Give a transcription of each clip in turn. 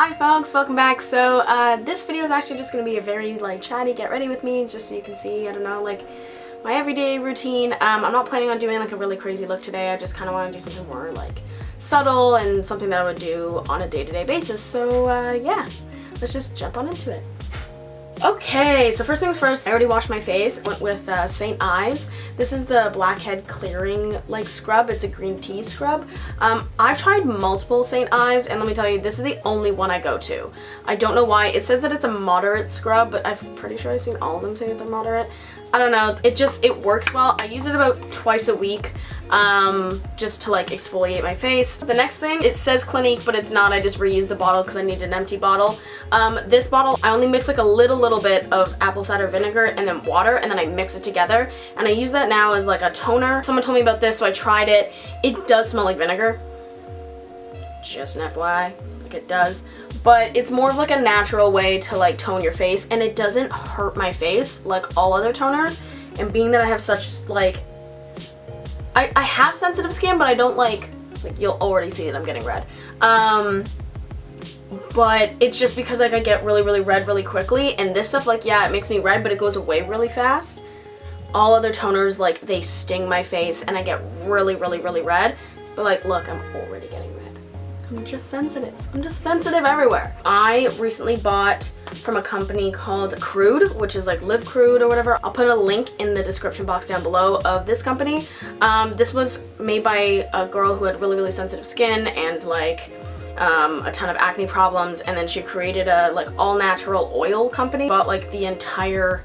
Hi folks, welcome back. So this video is actually just going to be a very chatty get ready with me, just so you can see, I don't know, my everyday routine. I'm not planning on doing a really crazy look today. I just kind of want to do something more subtle and something that I would do on a day-to-day basis. So yeah, let's just jump on into it. Okay, so first things first, I already washed my face. Went with St. Ives. This is the blackhead clearing scrub. It's a green tea scrub. I've tried multiple St. Ives, and let me tell you, this is the only one I go to. I don't know why. It says that it's a moderate scrub, but I'm pretty sure I've seen all of them say that they're moderate. I don't know. It works well. I use it about twice a week. Just to exfoliate my face. The next thing, it says Clinique, but it's not. I just reused the bottle because I need an empty bottle. This bottle, I only mix a little bit of apple cider vinegar and then water, and then I mix it together, and I use that now as a toner. Someone told me about this, so I tried it. It does smell like vinegar. Just an FYI, it does. But it's more of a natural way to tone your face, and it doesn't hurt my face like all other toners. And being that I have such I have sensitive skin, but I don't you'll already see that I'm getting red. But it's just because I get really red really quickly, and this stuff yeah, it makes me red, but it goes away really fast. All other toners they sting my face and I get really red. But look, I'm already getting red. I'm just sensitive. I'm just sensitive everywhere. I recently bought from a company called CRUDE, which is Live Crude or whatever. I'll put a link in the description box down below of this company. This was made by a girl who had really sensitive skin and a ton of acne problems, and then she created a all natural oil company. Bought the entire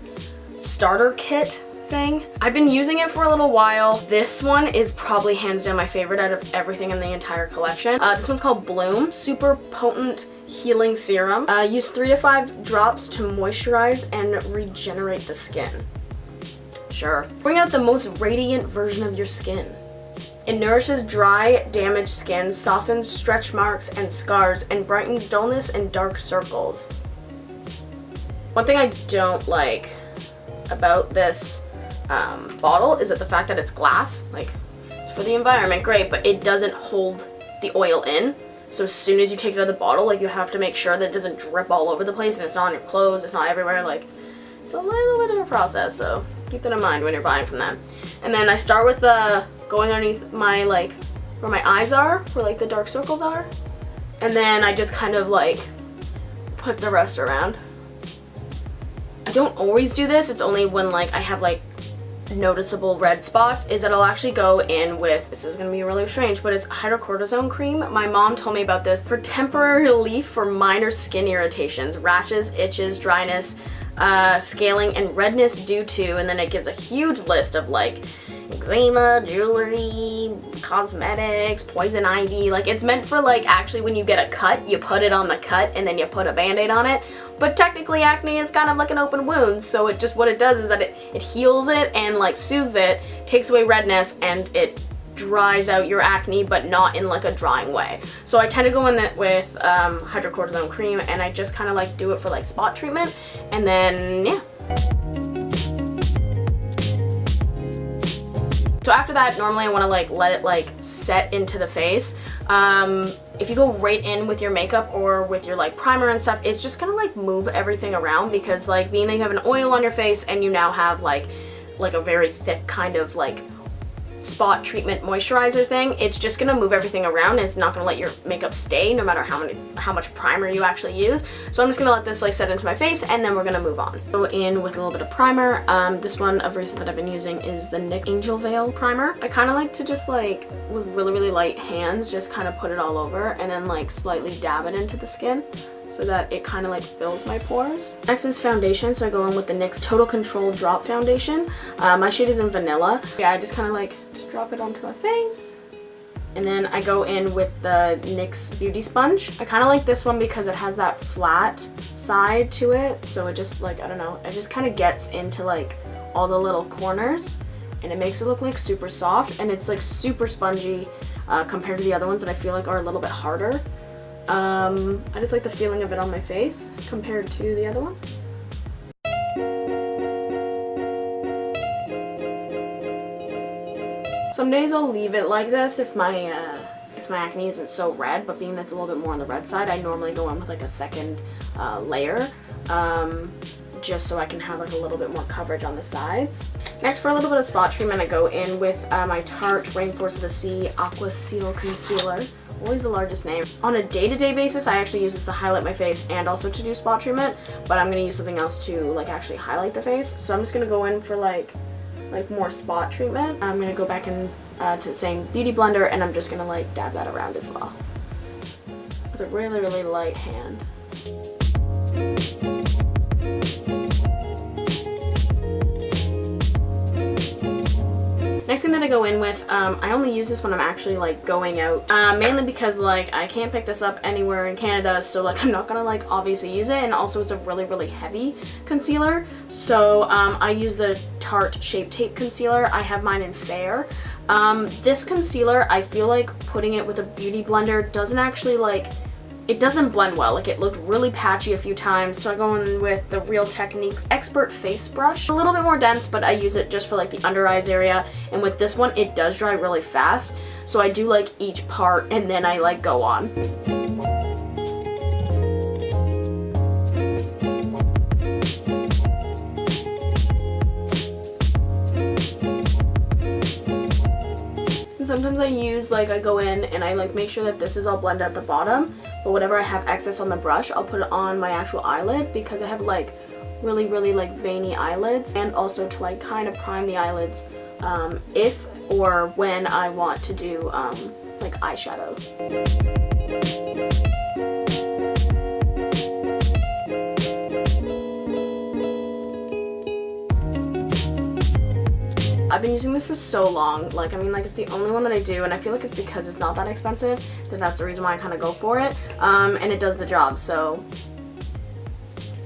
starter kit thing. I've been using it for a little while. This one is probably hands down my favorite out of everything in the entire collection. This one's called Bloom. Super potent healing serum. Use 3 to 5 drops to moisturize and regenerate the skin. Sure. Bring out the most radiant version of your skin. It nourishes dry, damaged skin, softens stretch marks and scars, and brightens dullness and dark circles. One thing I don't like about this bottle is that the fact that it's glass. It's for the environment, great, but it doesn't hold the oil in. So as soon as you take it out of the bottle, you have to make sure that it doesn't drip all over the place, and it's not on your clothes, it's not everywhere. It's a little bit of a process, so keep that in mind when you're buying from them. And then I start with going underneath my where my eyes are, where the dark circles are, and then I just kind of put the rest around. I don't always do this. It's only when I have noticeable red spots, is that I'll actually go in with, this is gonna be really strange, but it's hydrocortisone cream. My mom told me about this for temporary relief for minor skin irritations, rashes, itches, dryness, scaling, and redness due to, and then it gives a huge list of eczema, jewelry, cosmetics, poison ivy. It's meant for actually when you get a cut, you put it on the cut and then you put a band-aid on it. But technically acne is kind of an open wound, so what it does is that it heals it and soothes it, takes away redness, and it dries out your acne, but not in a drying way. So I tend to go in with hydrocortisone cream, and I just kind of do it for spot treatment, and then yeah. So after that, normally I want to let it set into the face. If you go right in with your makeup or with your primer and stuff, it's just gonna move everything around, because being that you have an oil on your face and you now have a very thick kind of spot treatment moisturizer thing, it's just gonna move everything around, and it's not gonna let your makeup stay no matter how much primer you actually use. So I'm just gonna let this set into my face, and then we're gonna move on. Go in with a little bit of primer. This one of recent that I've been using is the NYX Angel Veil primer. I kind of like to just with really light hands just kind of put it all over, and then slightly dab it into the skin, so that it kind of fills my pores. Next is foundation, so I go in with the NYX Total Control Drop Foundation. My shade is in Vanilla. Yeah, I just kind of just drop it onto my face. And then I go in with the NYX Beauty Sponge. I kind of like this one because it has that flat side to it, so it just I don't know, it just kind of gets into all the little corners, and it makes it look super soft, and it's super spongy compared to the other ones that I feel are a little bit harder. I just like the feeling of it on my face compared to the other ones. Some days I'll leave it like this if my my acne isn't so red, but being that's a little bit more on the red side, I normally go in with like a second layer, just so I can have like a little bit more coverage on the sides. Next, for a little bit of spot treatment, I go in with my Tarte Rainforest of the Sea Aqua Seal Concealer. Always the largest name. On a day-to-day basis, I actually use this to highlight my face and also to do spot treatment, but I'm gonna use something else to like actually highlight the face. So I'm just gonna go in for like more spot treatment. I'm gonna go back in to the same beauty blender, and I'm just gonna like dab that around as well with a really, really light hand. Next thing that I go in with, I only use this when I'm actually like going out, mainly because like I can't pick this up anywhere in Canada, so like I'm not gonna like obviously use it, and also it's a really, really heavy concealer, so I use the Tarte Shape Tape Concealer. I have mine in Fair. This concealer, I feel like putting it with a beauty blender doesn't actually like, it doesn't blend well. Like it looked really patchy a few times, so I go in with the Real Techniques Expert Face Brush. A little bit more dense, but I use it just for like the under eyes area, and with this one it does dry really fast, so I do like each part and then I like go on. Sometimes I use like, I go in and I like make sure that this is all blended at the bottom, but whatever I have excess on the brush, I'll put it on my actual eyelid, because I have like really, really like veiny eyelids, and also to like kind of prime the eyelids if or when I want to do like eyeshadow. I've been using this for so long, like I mean like it's the only one that I do, and I feel like it's because it's not that expensive that that's the reason why I kind of go for it, and it does the job, so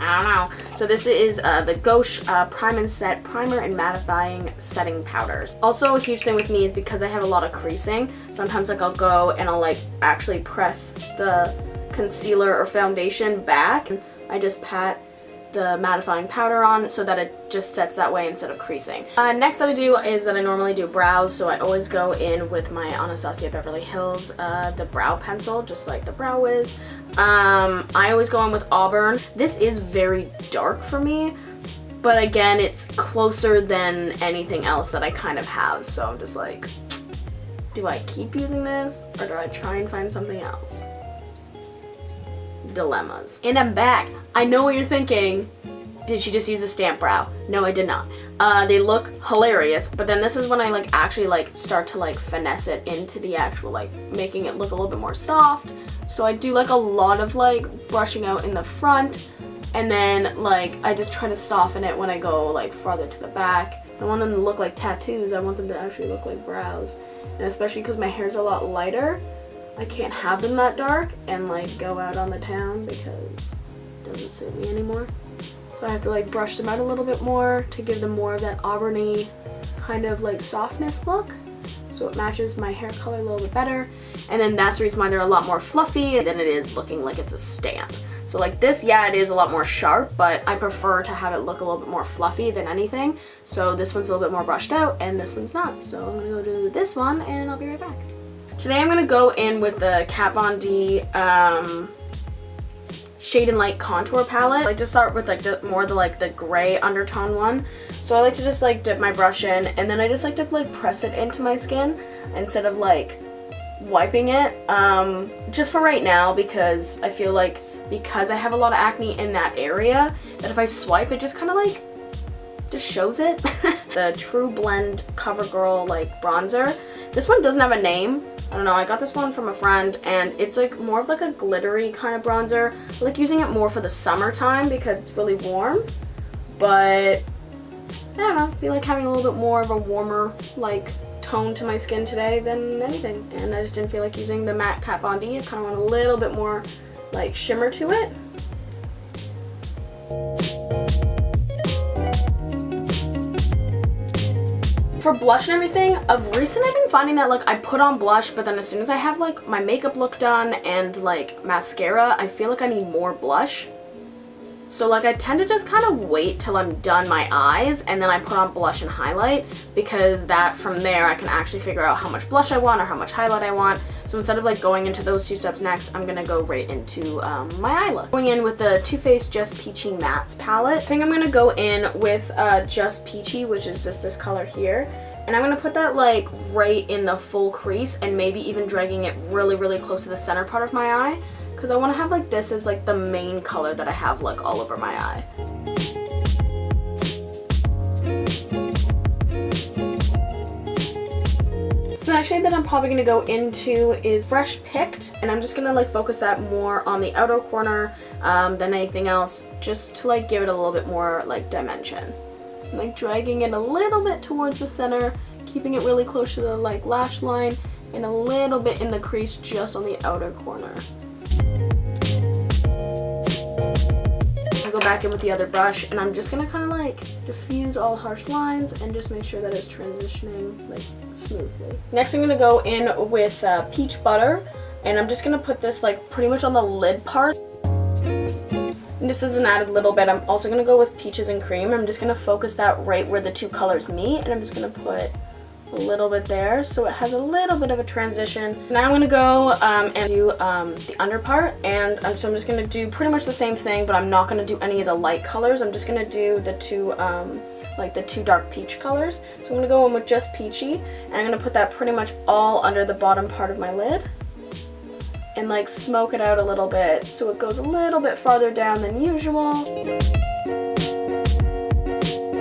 I don't know. So this is the Gauche Prime and Set Primer and Mattifying Setting Powders. Also a huge thing with me is because I have a lot of creasing, sometimes like I'll go and I'll like actually press the concealer or foundation back, and I just pat the mattifying powder on so that it just sets that way instead of creasing. Next that I do is that I normally do brows, so I always go in with my Anastasia Beverly Hills the brow pencil, just like the Brow Wiz. I always go in with Auburn. This is very dark for me, but again it's closer than anything else that I kind of have, so I'm just like, do I keep using this or do I try and find something else? Dilemmas. And I'm back. I know what you're thinking. Did she just use a stamp brow? No, I did not. They look hilarious, but then this is when I like actually like start to like finesse it into the actual like making it look a little bit more soft. So I do like a lot of like brushing out in the front, and then like I just try to soften it when I go like farther to the back. I want them to look like tattoos. I want them to actually look like brows, and especially because my hair's a lot lighter, I can't have them that dark and like go out on the town because it doesn't suit me anymore. So I have to like brush them out a little bit more to give them more of that auburny kind of like softness look, so it matches my hair color a little bit better. And then that's the reason why they're a lot more fluffy than it is looking like it's a stamp. So like this, yeah, it is a lot more sharp, but I prefer to have it look a little bit more fluffy than anything. So this one's a little bit more brushed out and this one's not. So I'm gonna go do this one and I'll be right back. Today I'm gonna go in with the Kat Von D Shade and Light Contour Palette. I like to start with like the gray undertone one. So I like to just like dip my brush in, and then I just like to like press it into my skin instead of like wiping it. Just for right now, because I feel like because I have a lot of acne in that area, that if I swipe it just kind of like just shows it. The True Blend CoverGirl like bronzer. This one doesn't have a name. I don't know, I got this one from a friend, and it's like more of like a glittery kind of bronzer. I like using it more for the summertime because it's really warm, but I don't know, I feel like having a little bit more of a warmer like tone to my skin today than anything, and I just didn't feel like using the matte Kat Von D. I kind of want a little bit more like shimmer to it. For blush and everything, of recent I've been finding that like I put on blush, but then as soon as I have like my makeup look done and like mascara, I feel like I need more blush. So like I tend to just kind of wait till I'm done my eyes and then I put on blush and highlight, because that from there I can actually figure out how much blush I want or how much highlight I want. So instead of like going into those two steps next, I'm gonna go right into my eye look. Going in with the Too Faced Just Peachy Mattes palette. I think I'm gonna go in with Just Peachy, which is just this color here. And I'm gonna put that like right in the full crease and maybe even dragging it really, really close to the center part of my eye, because I want to have like this as like the main color that I have like all over my eye. So the next shade that I'm probably going to go into is Fresh Picked, and I'm just going to like focus that more on the outer corner than anything else, just to like give it a little bit more like dimension. I'm, like dragging it a little bit towards the center, keeping it really close to the like lash line, and a little bit in the crease just on the outer corner. Go back in with the other brush, and I'm just gonna kind of like diffuse all harsh lines and just make sure that it's transitioning like smoothly. Next I'm gonna go in with Peach Butter, and I'm just gonna put this like pretty much on the lid part. And just as an added little bit, I'm also gonna go with Peaches and Cream. I'm just gonna focus that right where the two colors meet, and I'm just gonna put a little bit there so it has a little bit of a transition. Now I'm going to go and do the under part, and so I'm just going to do pretty much the same thing, but I'm not going to do any of the light colors. I'm just going to do the two like the two dark peach colors. So I'm going to go in with Just Peachy, and I'm going to put that pretty much all under the bottom part of my lid and like smoke it out a little bit so it goes a little bit farther down than usual.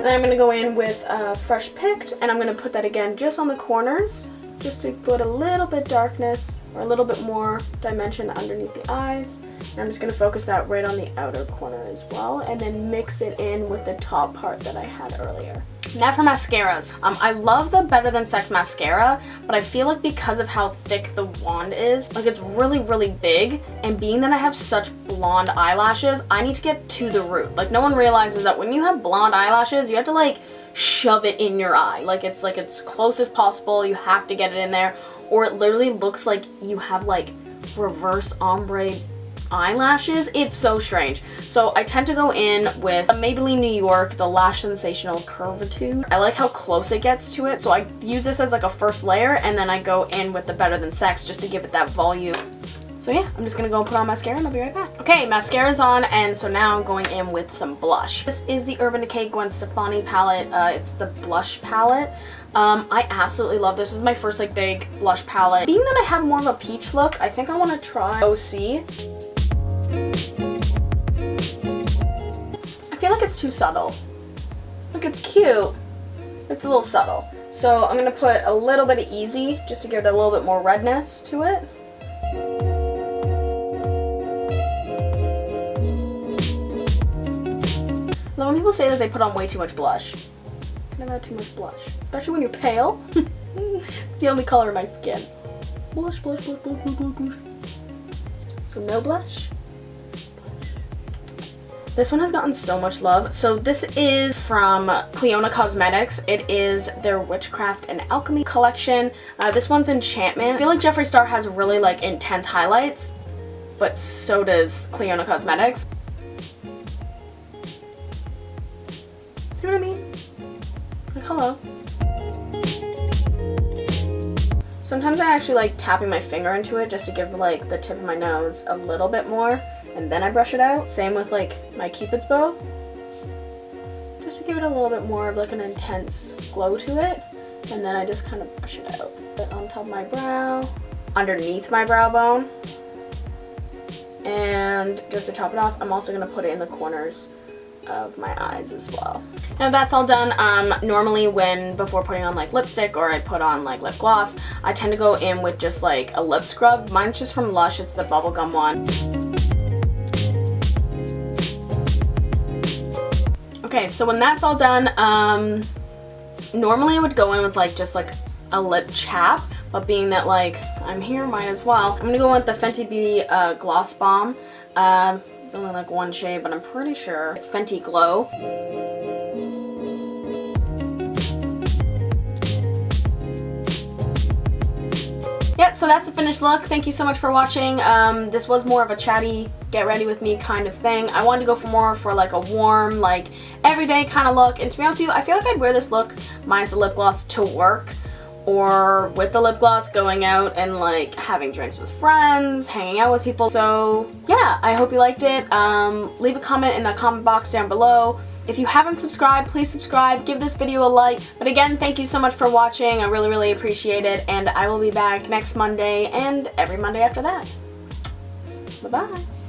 Then I'm going to go in with Fresh Picked, and I'm going to put that again just on the corners, just to put a little bit darkness or a little bit more dimension underneath the eyes. And I'm just going to focus that right on the outer corner as well, and then mix it in with the top part that I had earlier. Now for mascaras. I love the Better Than Sex mascara, but I feel like because of how thick the wand is, like it's really, really big, and being that I have such blonde eyelashes, I need to get to the root. Like no one realizes that when you have blonde eyelashes, you have to like shove it in your eye. Like it's close as possible, you have to get it in there, or it literally looks like you have like reverse ombre eyelashes. It's so strange. So I tend to go in with Maybelline New York, the Lash Sensational Curvitude. I like how close it gets to it, so I use this as like a first layer, and then I go in with the Better Than Sex just to give it that volume. So yeah, I'm just gonna go and put on mascara, and I'll be right back. Okay, mascara's on, and so now I'm going in with some blush. This is the Urban Decay Gwen Stefani palette. It's the blush palette. I absolutely love this. This is my first like big blush palette. Being that I have more of a peach look, I think I want to try OC. I feel like it's too subtle. Like it's cute, it's a little subtle. So I'm gonna put a little bit of Easy just to give it a little bit more redness to it. Now when people say that they put on way too much blush, I never had too much blush, especially when you're pale. It's the only color of my skin. Blush, blush, blush, blush, blush, blush, blush. So no blush. This one has gotten so much love. So this is from Clionadh Cosmetics. It is their Witchcraft and Alchemy collection. This one's Enchantment. I feel like Jeffree Star has really like intense highlights, but so does Clionadh Cosmetics. See what I mean? Like, hello. Sometimes I actually like tapping my finger into it just to give like the tip of my nose a little bit more, and then I brush it out. Same with like my Cupid's bow, just to give it a little bit more of like an intense glow to it, and then I just kind of brush it out. Put it on top of my brow, underneath my brow bone, and just to top it off, I'm also going to put it in the corners of my eyes as well. Now that's all done. Normally before putting on like lipstick or I put on like lip gloss, I tend to go in with just like a lip scrub. Mine's just from Lush, it's the bubblegum one. Okay, so when that's all done, normally I would go in with like just like a lip chap, but being that like I'm here, might as well. I'm gonna go in with the Fenty Beauty Gloss Bomb. It's only like one shade, but I'm pretty sure Fenty Glow. Yeah, so that's the finished look. Thank you so much for watching. This was more of a chatty get ready with me kind of thing. I wanted to go for more for like a warm, like everyday kind of look. And to be honest with you, I feel like I'd wear this look minus the lip gloss to work, or with the lip gloss going out and like having drinks with friends, hanging out with people. So yeah, I hope you liked it. Leave a comment in the comment box down below. If you haven't subscribed, please subscribe, give this video a like. But again, thank you so much for watching. I really, really appreciate it. And I will be back next Monday and every Monday after that. Bye-bye.